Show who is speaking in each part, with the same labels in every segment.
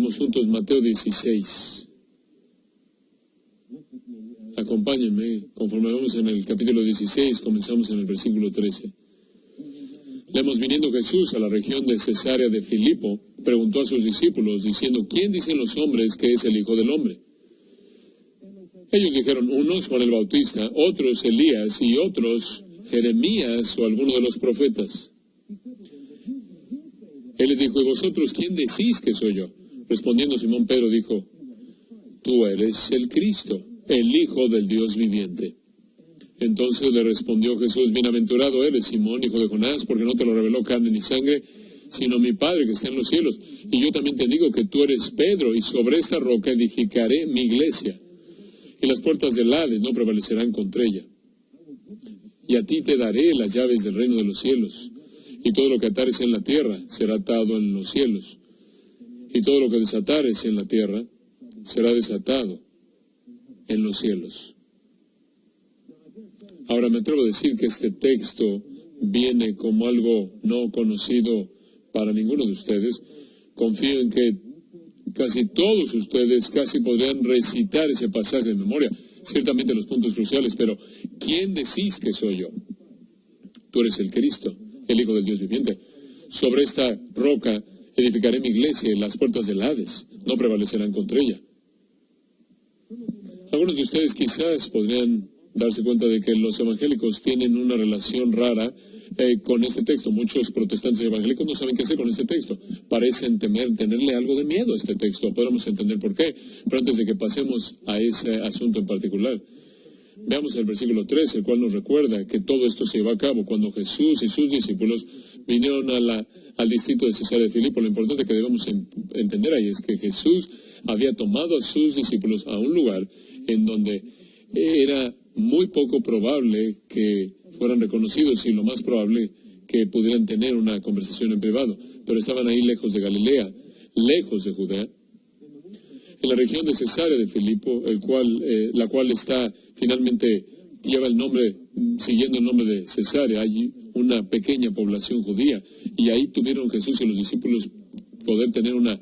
Speaker 1: Leemos juntos Mateo 16. Acompáñenme, conforme vamos en el capítulo 16, comenzamos en el versículo 13. Leemos: viniendo Jesús a la región de Cesarea de Filipo, preguntó a sus discípulos, diciendo: ¿quién dicen los hombres que es el Hijo del Hombre? Ellos dijeron: unos Juan el Bautista, otros Elías, y otros Jeremías o alguno de los profetas. Él les dijo: ¿y vosotros quién decís que soy yo? Respondiendo Simón Pedro dijo: tú eres el Cristo, el Hijo del Dios viviente. Entonces le respondió Jesús: bienaventurado eres, Simón, hijo de Jonás, porque no te lo reveló carne ni sangre, sino mi Padre que está en los cielos. Y yo también te digo que tú eres Pedro, y sobre esta roca edificaré mi iglesia, y las puertas del Hades no prevalecerán contra ella. Y a ti te daré las llaves del reino de los cielos, y todo lo que atares en la tierra será atado en los cielos, y todo lo que desatares en la tierra será desatado en los cielos. Ahora me atrevo a decir que este texto viene como algo no conocido para ninguno de ustedes. Confío en que casi todos ustedes casi podrían recitar ese pasaje de memoria, ciertamente los puntos cruciales, pero ¿quién decís que soy yo? Tú eres el Cristo, el Hijo del Dios viviente. Sobre esta roca edificaré mi iglesia, y las puertas del Hades no prevalecerán contra ella. Algunos de ustedes quizás podrían darse cuenta de que los evangélicos tienen una relación rara con este texto. Muchos protestantes evangélicos no saben qué hacer con este texto. Parecen tenerle algo de miedo a este texto. Podemos entender por qué. Pero antes de que pasemos a ese asunto en particular, veamos el versículo 3, el cual nos recuerda que todo esto se llevó a cabo cuando Jesús y sus discípulos vinieron al distrito de Cesarea de Filipo. Lo importante que debemos entender ahí es que Jesús había tomado a sus discípulos a un lugar en donde era muy poco probable que fueran reconocidos, y lo más probable que pudieran tener una conversación en privado. Pero estaban ahí lejos de Galilea, lejos de Judea, en la región de Cesarea de Filipo, la cual finalmente lleva el nombre, siguiendo el nombre de Cesarea. Hay una pequeña población judía, y ahí tuvieron Jesús y los discípulos poder tener una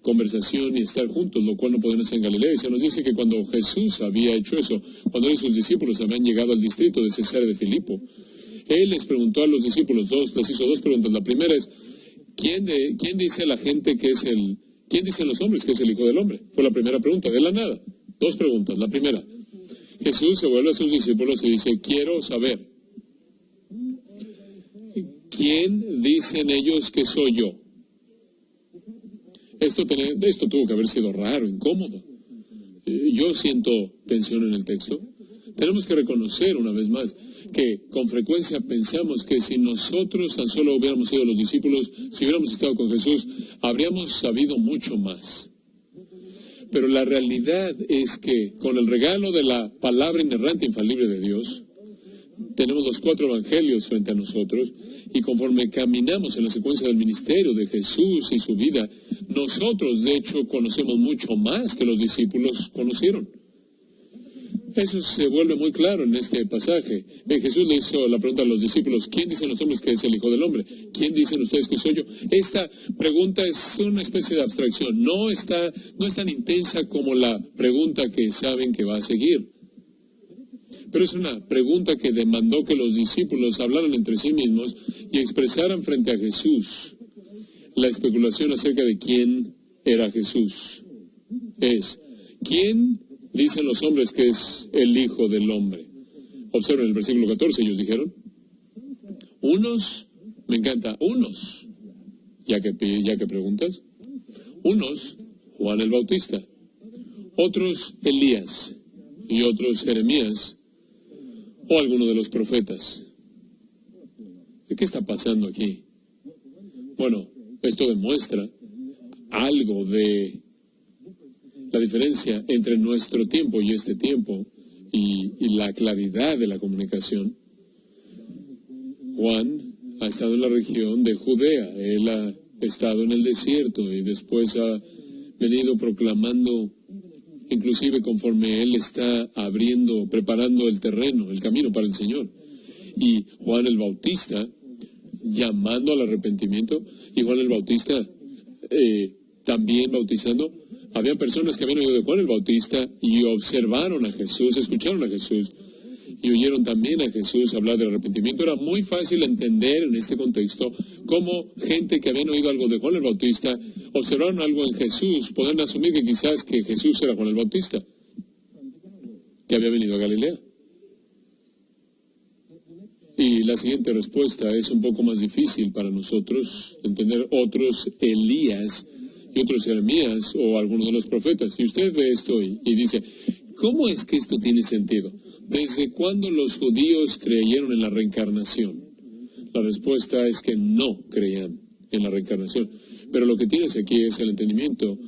Speaker 1: conversación y estar juntos, lo cual no podían hacer en Galilea. Y se nos dice que cuando Jesús había hecho eso, cuando él y sus discípulos habían llegado al distrito de Cesarea de Filipo, él les preguntó a los discípulos les hizo dos preguntas. La primera es: ¿quién dice la gente que es quién dicen los hombres que es el Hijo del Hombre? Fue la primera pregunta, de la nada. Dos preguntas. La primera, Jesús se vuelve a sus discípulos y dice: quiero saber, ¿quién dicen ellos que soy yo? Esto tuvo que haber sido raro, incómodo. Yo siento tensión en el texto. Tenemos que reconocer una vez más que con frecuencia pensamos que si nosotros tan solo hubiéramos sido los discípulos, si hubiéramos estado con Jesús, habríamos sabido mucho más. Pero la realidad es que con el regalo de la palabra inerrante e infalible de Dios, tenemos los 4 evangelios frente a nosotros, y conforme caminamos en la secuencia del ministerio de Jesús y su vida, nosotros de hecho conocemos mucho más que los discípulos conocieron. Eso se vuelve muy claro en este pasaje. Jesús le hizo la pregunta a los discípulos: ¿quién dicen los hombres que es el Hijo del Hombre? ¿Quién dicen ustedes que soy yo? Esta pregunta es una especie de abstracción. No es tan intensa como la pregunta que saben que va a seguir. Pero es una pregunta que demandó que los discípulos hablaran entre sí mismos y expresaran frente a Jesús la especulación acerca de quién era Jesús. ¿Quién dicen los hombres que es el Hijo del Hombre? Observen el versículo 14, ellos dijeron: unos, me encanta, unos, ya que preguntas, unos, Juan el Bautista, otros Elías, y otros Jeremías, o alguno de los profetas. ¿Qué está pasando aquí? Bueno, esto demuestra algo de la diferencia entre nuestro tiempo y este tiempo, y la claridad de la comunicación. Juan ha estado en la región de Judea, él ha estado en el desierto y después ha venido proclamando, inclusive conforme él está preparando el terreno, el camino para el Señor. Y Juan el Bautista llamando al arrepentimiento, y Juan el Bautista también bautizando. Había personas que habían oído de Juan el Bautista y observaron a Jesús, escucharon a Jesús y oyeron también a Jesús hablar del arrepentimiento. Era muy fácil entender en este contexto cómo gente que habían oído algo de Juan el Bautista, observaron algo en Jesús, podían asumir que quizás que Jesús era Juan el Bautista, que había venido a Galilea. Y la siguiente respuesta es un poco más difícil para nosotros entender. Otros Elías y otros Jeremías o algunos de los profetas. Y usted ve esto y dice, ¿cómo es que esto tiene sentido? ¿Desde cuándo los judíos creyeron en la reencarnación? La respuesta es que no creían en la reencarnación. Pero lo que tienes aquí es el entendimiento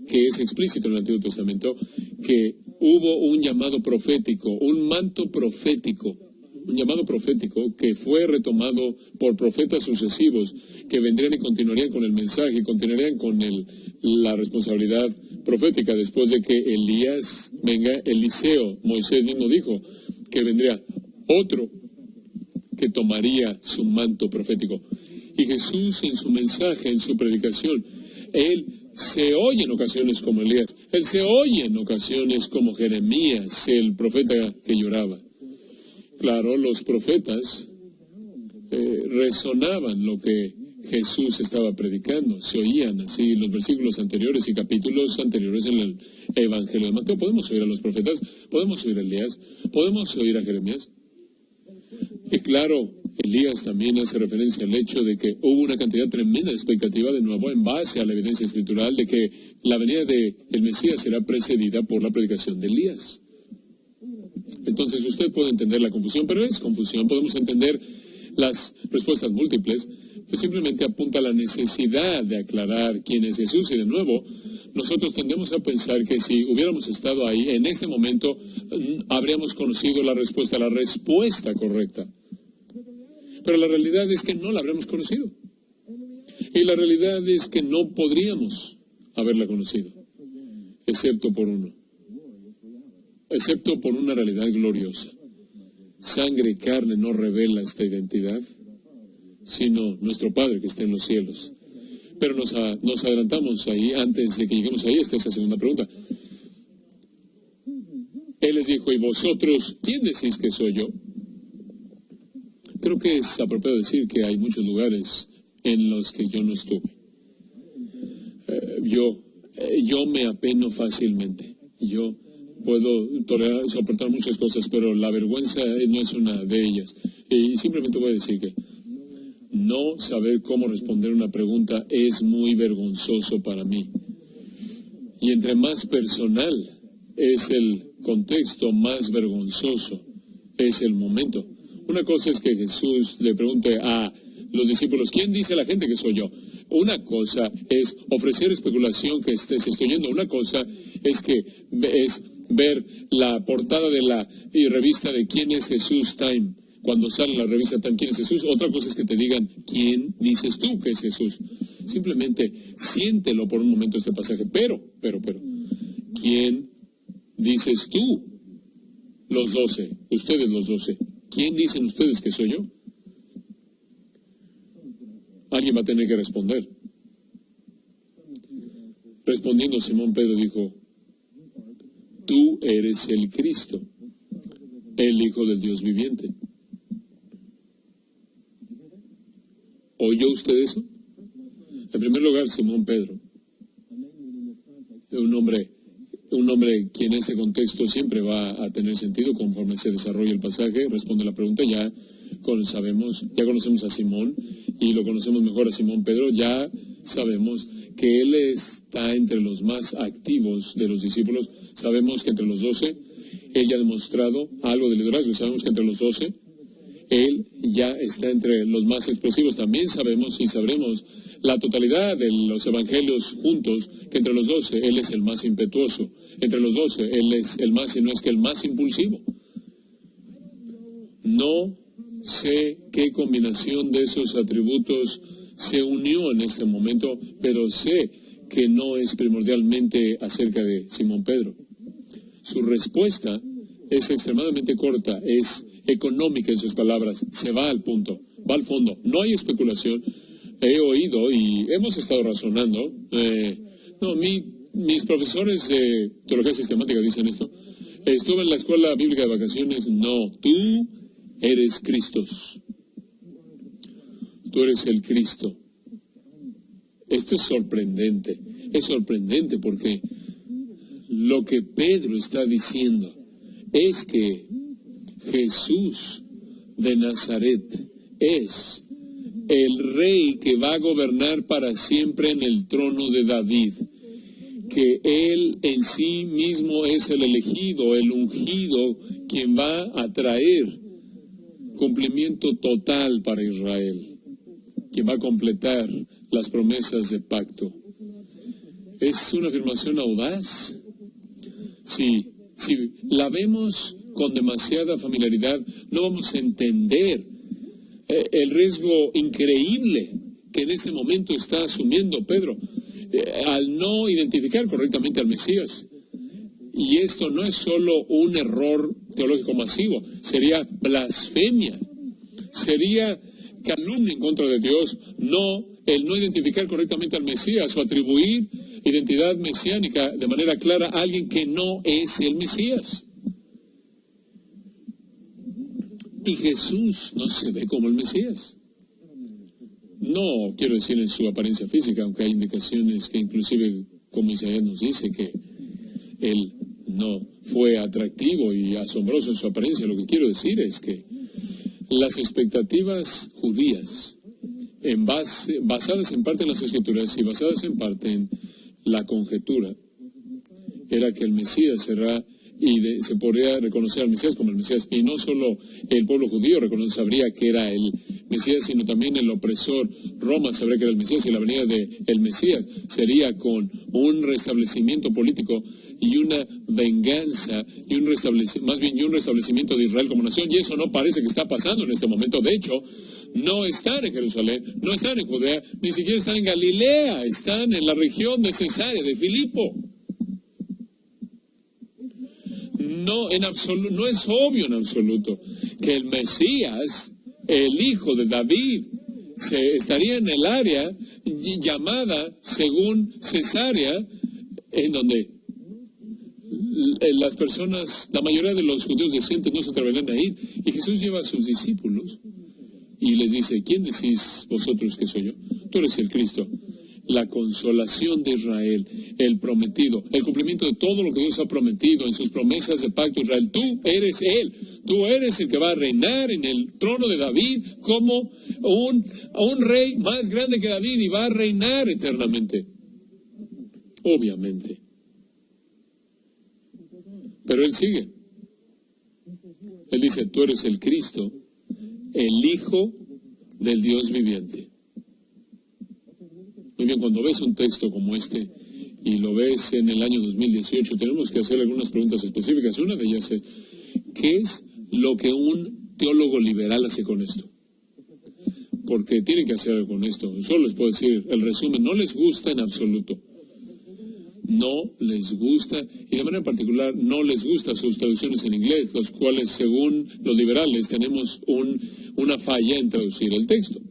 Speaker 1: que es explícito en el Antiguo Testamento, que hubo un llamado profético, un manto profético, un llamado profético que fue retomado por profetas sucesivos que vendrían y continuarían con el mensaje y continuarían con la responsabilidad profética después de que Elías venga. Eliseo, Moisés mismo dijo que vendría otro que tomaría su manto profético. Y Jesús en su mensaje, en su predicación, Él se oye en ocasiones como Elías, Él se oye en ocasiones como Jeremías, el profeta que lloraba. Claro, los profetas resonaban lo que Jesús estaba predicando, se oían así los versículos anteriores y capítulos anteriores en el Evangelio de Mateo. Podemos oír a los profetas, podemos oír a Elías, podemos oír a Jeremías. Y claro, Elías también hace referencia al hecho de que hubo una cantidad tremenda de expectativa, de nuevo, en base a la evidencia escritural, de que la venida del Mesías será precedida por la predicación de Elías. Entonces usted puede entender la confusión, pero es confusión. Podemos entender las respuestas múltiples, pues simplemente apunta a la necesidad de aclarar quién es Jesús. Y de nuevo, nosotros tendemos a pensar que si hubiéramos estado ahí, en este momento, habríamos conocido la respuesta correcta. Pero la realidad es que no la habremos conocido. Y la realidad es que no podríamos haberla conocido, excepto por una realidad gloriosa. Sangre y carne no revela esta identidad, sino nuestro Padre que está en los cielos. Pero nos adelantamos ahí, antes de que lleguemos ahí, esta es la segunda pregunta. Él les dijo, ¿y vosotros quién decís que soy yo? Creo que es apropiado decir que hay muchos lugares en los que yo no estuve. Yo me apeno fácilmente. Yo puedo soportar muchas cosas, pero la vergüenza no es una de ellas. Y simplemente voy a decir que no saber cómo responder una pregunta es muy vergonzoso para mí. Y entre más personal es el contexto, más vergonzoso es el momento. Una cosa es que Jesús le pregunte a los discípulos, ¿quién dice la gente que soy yo? Una cosa es ofrecer especulación que se estoy yendo. Una cosa es ver la portada de la revista de ¿Quién es Jesús? Time. Cuando sale la revista Time, ¿quién es Jesús? Otra cosa es que te digan, ¿quién dices tú que es Jesús? Simplemente siéntelo por un momento este pasaje. Pero, ¿quién dices tú? Los 12, ustedes los 12. ¿Quién dicen ustedes que soy yo? Alguien va a tener que responder. Respondiendo, Simón Pedro dijo, tú eres el Cristo, el Hijo del Dios viviente. ¿Oyó usted eso? En primer lugar, Simón Pedro, un nombre que en este contexto siempre va a tener sentido conforme se desarrolla el pasaje, responde la pregunta. Ya conocemos a Simón y lo conocemos mejor a Simón Pedro. Ya sabemos que él está entre los más activos de los discípulos. Sabemos que entre los 12 él ya ha demostrado algo de liderazgo. Sabemos que entre los 12 él ya está entre los más explosivos. También sabemos y sabremos la totalidad de los evangelios juntos, que entre los 12 él es el más impetuoso. Entre los 12 él es el más, y no es que el más impulsivo. No sé qué combinación de esos atributos se unió en este momento, pero sé que no es primordialmente acerca de Simón Pedro. Su respuesta es extremadamente corta, es económica en sus palabras, se va al punto, va al fondo. No hay especulación, he oído y hemos estado razonando. Mis profesores de teología sistemática dicen esto. Estuve en la escuela bíblica de vacaciones. No, tú eres Cristo. Tú eres el Cristo. Esto es sorprendente. Es sorprendente porque lo que Pedro está diciendo es que Jesús de Nazaret es el rey que va a gobernar para siempre en el trono de David, que él en sí mismo es el elegido, el ungido, quien va a traer cumplimiento total para Israel, quien va a completar las promesas de pacto. Es una afirmación audaz. Si la vemos con demasiada familiaridad, no vamos a entender el riesgo increíble que en este momento está asumiendo Pedro al no identificar correctamente al Mesías. Y esto no es solo un error teológico masivo, sería blasfemia, sería calumnia en contra de Dios, el no identificar correctamente al Mesías o atribuir identidad mesiánica de manera clara a alguien que no es el Mesías. Y Jesús no se ve como el Mesías. No quiero decir en su apariencia física, aunque hay indicaciones que inclusive, como Isaías nos dice, que él no fue atractivo y asombroso en su apariencia. Lo que quiero decir es que las expectativas judías, basadas en parte en las Escrituras y basadas en parte en la conjetura, era que el Mesías será, y se podría reconocer al Mesías como el Mesías, y no solo el pueblo judío sabría que era el Mesías, sino también el opresor Roma sabría que era el Mesías, y la venida del Mesías sería con un restablecimiento político y una venganza, y un restablecimiento de Israel como nación, y eso no parece que está pasando en este momento. De hecho, no están en Jerusalén, no están en Judea, ni siquiera están en Galilea, están en la región de Cesarea, de Filipo. No es obvio en absoluto que el Mesías, el hijo de David, estaría en el área llamada, según Cesarea, en donde las personas, la mayoría de los judíos decentes no se atreverán a ir. Y Jesús lleva a sus discípulos y les dice: ¿quién decís vosotros que soy yo? Tú eres el Cristo. La consolación de Israel, el prometido, el cumplimiento de todo lo que Dios ha prometido en sus promesas de pacto. Israel, tú eres Él, tú eres el que va a reinar en el trono de David como un rey más grande que David, y va a reinar eternamente. Obviamente. Pero Él sigue. Él dice: tú eres el Cristo, el Hijo del Dios viviente. Muy bien, cuando ves un texto como este y lo ves en el año 2018, tenemos que hacer algunas preguntas específicas. Una de ellas es: ¿qué es lo que un teólogo liberal hace con esto? Porque tiene que hacer algo con esto. Solo les puedo decir el resumen: no les gusta en absoluto. No les gusta, y de manera particular no les gusta sus traducciones en inglés, los cuales, según los liberales, tenemos una falla en traducir el texto.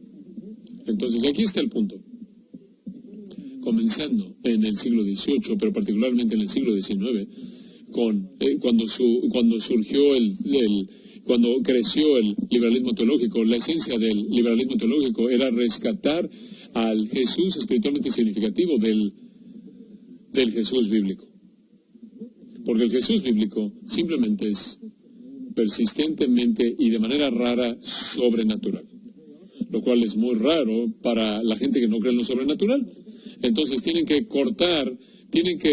Speaker 1: Entonces aquí está el punto. Comenzando en el siglo XVIII, pero particularmente en el siglo XIX, cuando creció el liberalismo teológico, la esencia del liberalismo teológico era rescatar al Jesús espiritualmente significativo del Jesús bíblico. Porque el Jesús bíblico simplemente es persistentemente y de manera rara sobrenatural, lo cual es muy raro para la gente que no cree en lo sobrenatural. Entonces tienen que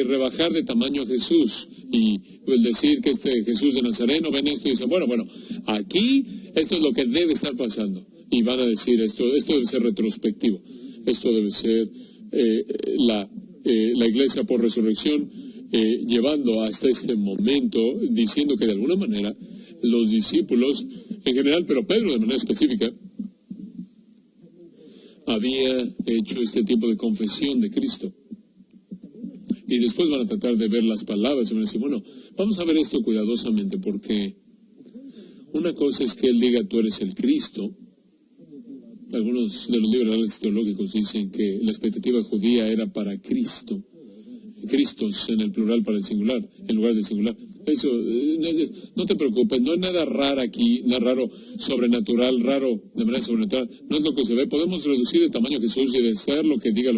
Speaker 1: rebajar de tamaño a Jesús, y el decir que este Jesús de Nazareno, ven esto y dicen: bueno, aquí esto es lo que debe estar pasando. Y van a decir: esto debe ser retrospectivo, esto debe ser la iglesia por resurrección, llevando hasta este momento, diciendo que de alguna manera los discípulos en general, pero Pedro de manera específica, había hecho este tipo de confesión de Cristo. Y después van a tratar de ver las palabras y van a decir: bueno, vamos a ver esto cuidadosamente, porque una cosa es que Él diga: tú eres el Cristo, Algunos de los liberales teológicos dicen que la expectativa judía era para Cristo. Cristos en el plural para el singular, en lugar del singular. Eso, no te preocupes, no es nada raro aquí, nada raro, sobrenatural, raro de manera sobrenatural. No es lo que se ve. Podemos reducir el tamaño de Jesús y de ser lo que diga,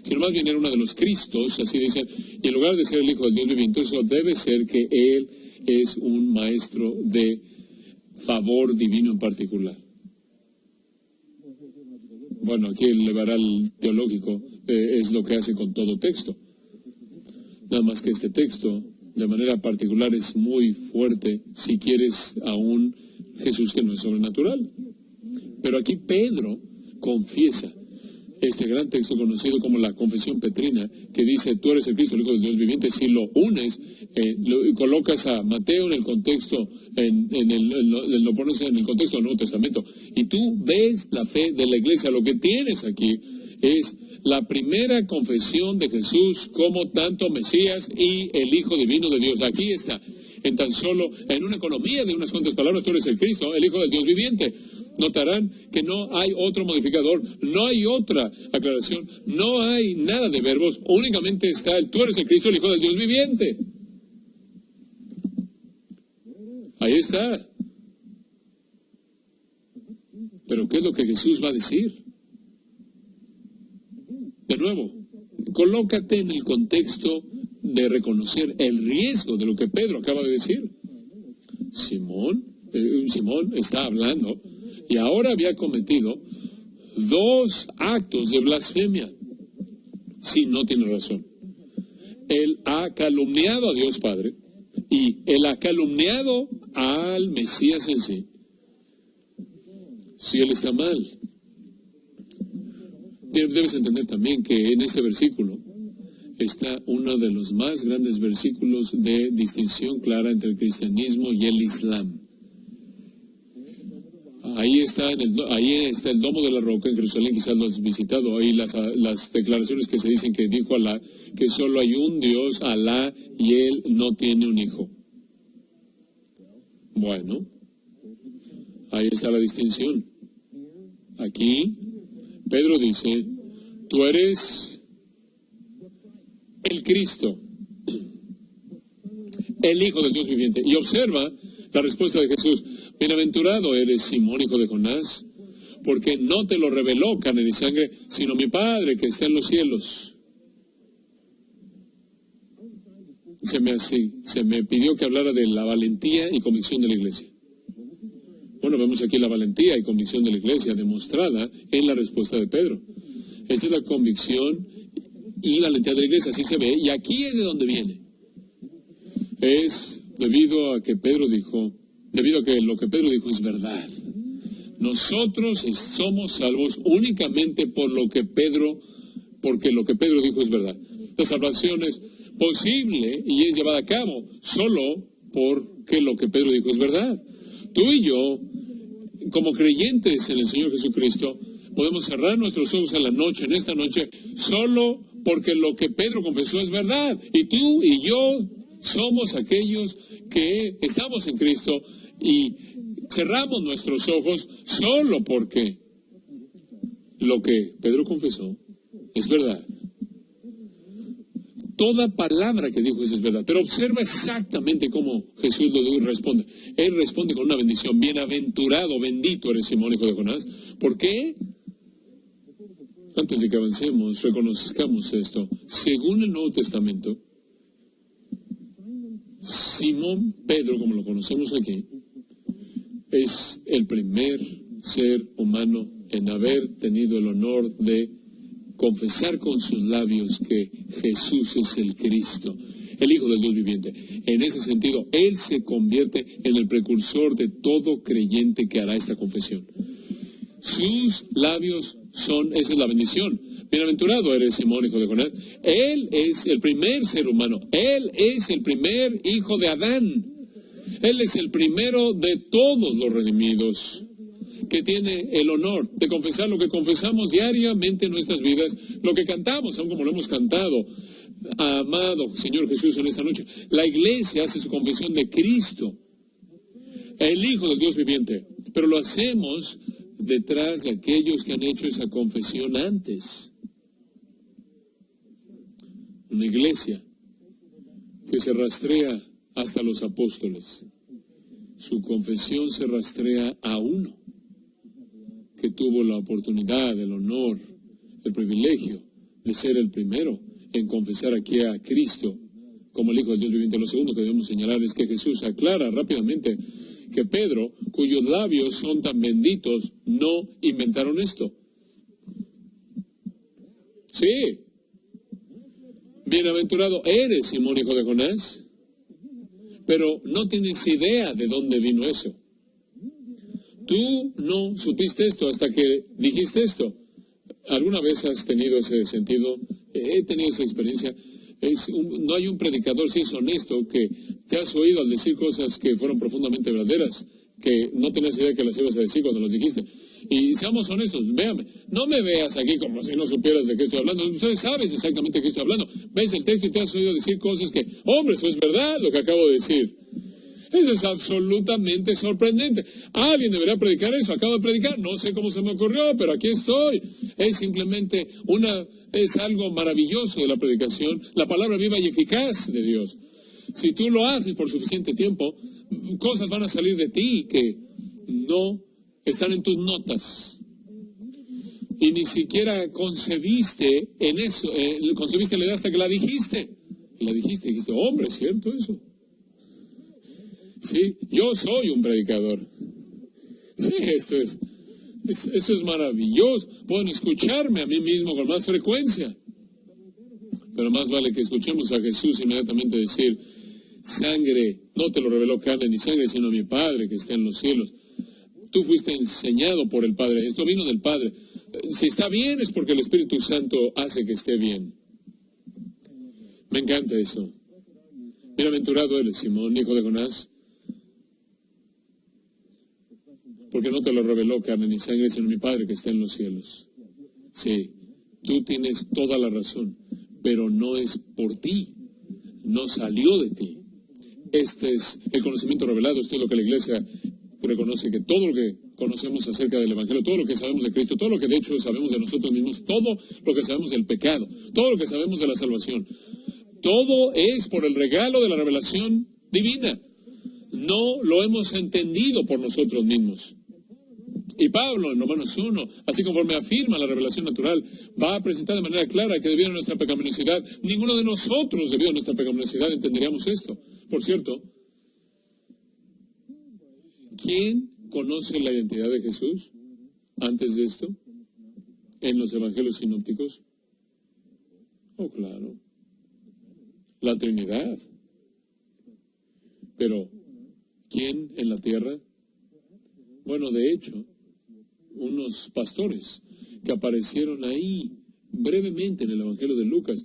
Speaker 1: sino más bien era uno de los Cristos, así dicen, y en lugar de ser el Hijo del Dios viviente, eso debe ser que Él es un maestro de favor divino en particular. Bueno, aquí el liberal teológico es lo que hace con todo texto. Nada más que este texto, de manera particular, es muy fuerte si quieres a un Jesús que no es sobrenatural. Pero aquí Pedro confiesa este gran texto conocido como la Confesión Petrina, que dice, tú eres el Cristo, el Hijo del Dios viviente. Si lo unes, colocas a Mateo en el contexto, lo pones en el contexto del Nuevo Testamento, y tú ves la fe de la iglesia. Lo que tienes aquí es la primera confesión de Jesús como tanto Mesías y el Hijo divino de Dios. Aquí está, en tan solo, en una economía de unas cuantas palabras, tú eres el Cristo, el Hijo del Dios viviente. Notarán que no hay otro modificador, no hay otra aclaración, no hay nada de verbos, únicamente está el tú eres el Cristo, el Hijo del Dios viviente. Ahí está. Pero ¿qué es lo que Jesús va a decir? De nuevo, colócate en el contexto de reconocer el riesgo de lo que Pedro acaba de decir. Simón está hablando y ahora había cometido 2 actos de blasfemia. Sí, no tiene razón. Él ha calumniado a Dios Padre y él ha calumniado al Mesías en sí. Si él está mal. Debes entender también que en este versículo está uno de los más grandes versículos de distinción clara entre el cristianismo y el islam. Ahí está el domo de la roca en Jerusalén, quizás lo has visitado, ahí las declaraciones que se dicen que dijo Alá, que solo hay un Dios, Alá, y Él no tiene un hijo. Bueno, ahí está la distinción. Aquí, Pedro dice, tú eres el Cristo, el Hijo del Dios viviente. Y observa la respuesta de Jesús. Bienaventurado eres, Simón, hijo de Jonás, porque no te lo reveló carne ni sangre, sino mi Padre que está en los cielos. Se me pidió que hablara de la valentía y convicción de la iglesia. Bueno, vemos aquí la valentía y convicción de la iglesia demostrada en la respuesta de Pedro. Esta es la convicción y valentía de la iglesia, así se ve, y aquí es de donde viene. Es debido a que lo que Pedro dijo es verdad. Nosotros somos salvos únicamente porque lo que Pedro dijo es verdad. La salvación es posible y es llevada a cabo solo porque lo que Pedro dijo es verdad. Tú y yo, como creyentes en el Señor Jesucristo, podemos cerrar nuestros ojos en esta noche, solo porque lo que Pedro confesó es verdad. Y tú y yo somos aquellos que estamos en Cristo y cerramos nuestros ojos solo porque lo que Pedro confesó es verdad. Toda palabra que dijo es verdad. Pero observa exactamente cómo Jesús lo responde. Él responde con una bendición. Bienaventurado, bendito eres, Simón, hijo de Jonás. ¿Por qué? Antes de que avancemos, reconozcamos esto. Según el Nuevo Testamento, Simón Pedro, como lo conocemos aquí, es el primer ser humano en haber tenido el honor de confesar con sus labios que Jesús es el Cristo, el Hijo del Dios viviente. En ese sentido, Él se convierte en el precursor de todo creyente que hará esta confesión. Sus labios esa es la bendición. Bienaventurado eres, Simón, hijo de Jonás. Él es el primer ser humano. Él es el primer hijo de Adán. Él es el primero de todos los redimidos, que tiene el honor de confesar lo que confesamos diariamente en nuestras vidas, lo que cantamos, aun como lo hemos cantado. Amado Señor Jesús, en esta noche, la iglesia hace su confesión de Cristo, el Hijo del Dios viviente, pero lo hacemos detrás de aquellos que han hecho esa confesión antes. Una iglesia que se rastrea hasta los apóstoles. Su confesión se rastrea a uno que tuvo la oportunidad, el honor, el privilegio de ser el primero en confesar aquí a Cristo como el Hijo del Dios viviente. Lo segundo que debemos señalar es que Jesús aclara rápidamente que Pedro, cuyos labios son tan benditos, no inventaron esto. Sí. Bienaventurado eres, Simón, hijo de Jonás, pero no tienes idea de dónde vino eso. Tú no supiste esto hasta que dijiste esto. ¿Alguna vez has tenido ese sentido? He tenido esa experiencia. No hay un predicador, si es honesto, que te has oído al decir cosas que fueron profundamente verdaderas, que no tenías idea que las ibas a decir cuando las dijiste. Y seamos honestos, véame, no me veas aquí como si no supieras de qué estoy hablando. Ustedes saben exactamente de qué estoy hablando. Ves el texto y te has oído decir cosas que, hombre, eso es verdad lo que acabo de decir. Eso es absolutamente sorprendente. Alguien debería predicar eso. Acabo de predicar. No sé cómo se me ocurrió, pero aquí estoy. Es simplemente es algo maravilloso de la predicación. La palabra viva y eficaz de Dios. Si tú lo haces por suficiente tiempo, cosas van a salir de ti que no están en tus notas. Y ni siquiera concebiste en eso. Concebiste la idea hasta que la dijiste. Y la dijiste, hombre, ¿es cierto eso? Sí, yo soy un predicador. Sí, esto es maravilloso. Pueden escucharme a mí mismo con más frecuencia. Pero más vale que escuchemos a Jesús inmediatamente decir, sangre, no te lo reveló carne ni sangre, sino mi Padre que está en los cielos. Tú fuiste enseñado por el Padre. Esto vino del Padre. Si está bien es porque el Espíritu Santo hace que esté bien. Me encanta eso. Bienaventurado eres, Simón, hijo de Jonás, porque no te lo reveló carne ni sangre, sino mi Padre que está en los cielos. Sí, tú tienes toda la razón, pero no es por ti, no salió de ti. Este es el conocimiento revelado, esto es lo que la Iglesia reconoce, que todo lo que conocemos acerca del Evangelio, todo lo que sabemos de Cristo, todo lo que de hecho sabemos de nosotros mismos, todo lo que sabemos del pecado, todo lo que sabemos de la salvación, todo es por el regalo de la revelación divina. No lo hemos entendido por nosotros mismos. Y Pablo, en Romanos 1, así conforme afirma la revelación natural, va a presentar de manera clara que debido a nuestra pecaminosidad, ninguno de nosotros, debido a nuestra pecaminosidad, entenderíamos esto. Por cierto, ¿quién conoce la identidad de Jesús antes de esto? En los evangelios sinópticos. Oh, claro. La Trinidad. Pero, ¿quién en la tierra? Bueno, de hecho, unos pastores que aparecieron ahí brevemente en el Evangelio de Lucas,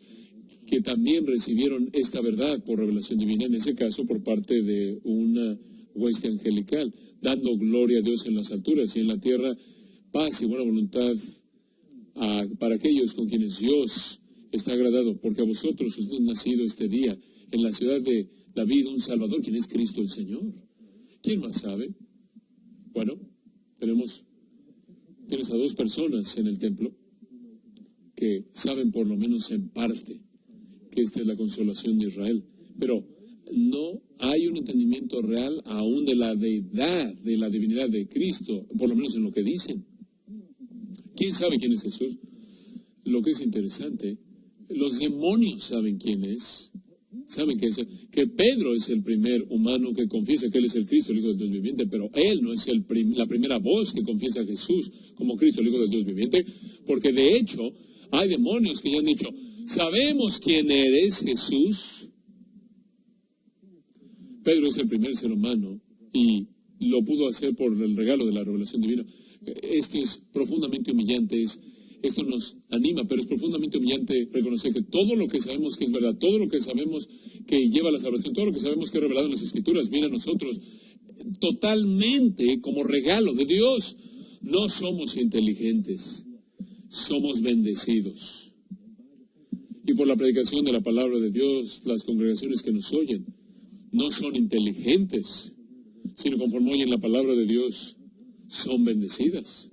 Speaker 1: que también recibieron esta verdad por revelación divina, en ese caso por parte de una hueste angelical, dando gloria a Dios en las alturas y en la tierra paz y buena voluntad para aquellos con quienes Dios está agradado, porque a vosotros os ha nacido este día en la ciudad de David un Salvador, quien es Cristo el Señor. ¿Quién más sabe? Bueno, tienes a dos personas en el templo que saben por lo menos en parte que esta es la consolación de Israel, pero no hay un entendimiento real aún de la deidad, de la divinidad de Cristo, por lo menos en lo que dicen. ¿Quién sabe quién es Jesús? Lo que es interesante, los demonios saben quién es. Saben que Pedro es el primer humano que confiesa que Él es el Cristo, el Hijo del Dios viviente, pero Él no es la primera voz que confiesa a Jesús como Cristo, el Hijo del Dios viviente, porque de hecho hay demonios que ya han dicho, ¿sabemos quién eres, Jesús? Pedro es el primer ser humano y lo pudo hacer por el regalo de la revelación divina. Esto es profundamente humillante, esto nos anima, pero es profundamente humillante reconocer que todo lo que sabemos que es verdad, todo lo que sabemos que lleva a la salvación, todo lo que sabemos que es revelado en las Escrituras, viene a nosotros totalmente como regalo de Dios. No somos inteligentes, somos bendecidos. Y por la predicación de la palabra de Dios, las congregaciones que nos oyen no son inteligentes, sino conforme oyen la palabra de Dios, son bendecidas.